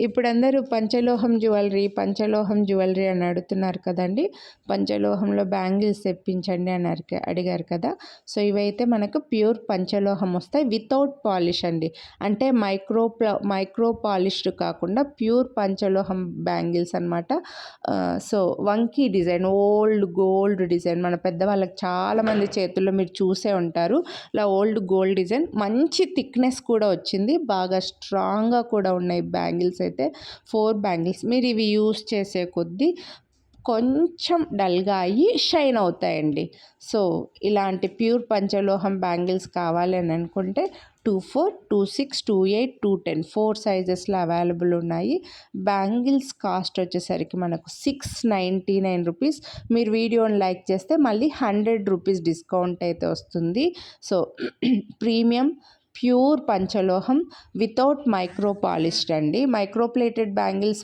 ఇప్పుడు అందరూ పంచలోహం జ్యువెలరీ అని అడుగుతున్నారు కదండి. పంచలోహంలో బ్యాంగిల్స్ తెప్పించండి అని అడిగారు కదా. సో ఇవైతే మనకు ప్యూర్ పంచలోహం వస్తాయి, వితౌట్ పాలిష్ అండి. అంటే మైక్రో పాలిష్డ్ కాకుండా ప్యూర్ పంచలోహం బ్యాంగిల్స్ అనమాట. సో వంకీ డిజైన్, ఓల్డ్ గోల్డ్ డిజైన్, మన పెద్దవాళ్ళకి చాలామంది చేతుల్లో మీరు చూసే ఉంటారు. ఇలా ఓల్డ్ గోల్డ్ డిజైన్, మంచి థిక్నెస్ కూడా వచ్చింది, బాగా స్ట్రాంగ్గా కూడా ఉన్నాయి బ్యాంగిల్స్ అయితే. 4 బ్యాంగిల్స్ మీరు ఇవి యూస్ చేసే కొద్దీ కొంచెం డల్గా అయ్యి షైన్ అవుతాయండి. సో ఇలాంటి ప్యూర్ పంచలోహం బ్యాంగిల్స్ కావాలి అని అనుకుంటే 24, 26, 28, 210 4 సైజెస్లో అవైలబుల్ ఉన్నాయి. బ్యాంగిల్స్ కాస్ట్ వచ్చేసరికి మనకు 699 రూపీస్. మీరు వీడియోని లైక్ చేస్తే మళ్ళీ 100 రూపీస్ డిస్కౌంట్ అయితే వస్తుంది. సో ప్రీమియం ప్యూర్ పంచలోహం వితౌట్ మైక్రో పాలిష్డ్ అండి. మైక్రో ప్లేటెడ్ బ్యాంగిల్స్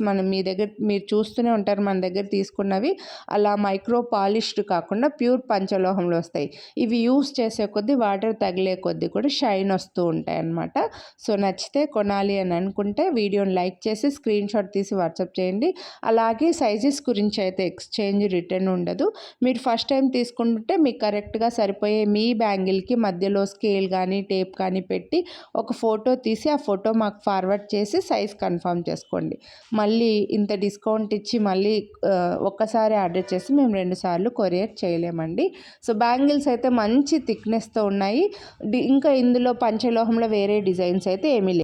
మీరు చూస్తూనే ఉంటారు మన దగ్గర తీసుకున్నవి. అలా మైక్రో పాలిష్డ్ కాకుండా ప్యూర్ పంచలోహంలో వస్తాయి. ఇవి యూస్ చేసే కొద్దీ వాటర్ తగిలే కొద్దీ కూడా షైన్ వస్తూ ఉంటాయి అన్నమాట. సో నచ్చితే కొనాలి అని అనుకుంటే వీడియోని లైక్ చేసి స్క్రీన్ షాట్ తీసి వాట్సాప్ చేయండి. అలాగే సైజెస్ గురించి అయితే ఎక్స్చేంజ్ రిటర్న్ ఉండదు. మీరు ఫస్ట్ టైం తీసుకుంటుంటే మీకు కరెక్ట్గా సరిపోయే మీ బ్యాంగిల్కి మధ్యలో స్కేల్ కానీ టేప్ కానీ పెట్టి ఒక ఫోటో తీసి ఆ ఫోటో మాకు ఫార్వర్డ్ చేసి సైజ్ కన్ఫర్మ్ చేసుకోండి. మళ్ళీ ఇంత డిస్కౌంట్ ఇచ్చి మళ్ళీ ఒక్కసారి ఆర్డర్ చేసి మేము 2 సార్లు కొరియర్ చేయలేమండి. సో బ్యాంగిల్స్ అయితే మంచి థిక్నెస్తో ఉన్నాయి. ఇంకా ఇందులో పంచలోహంలో వేరే డిజైన్స్ అయితే ఏమీ లేవు.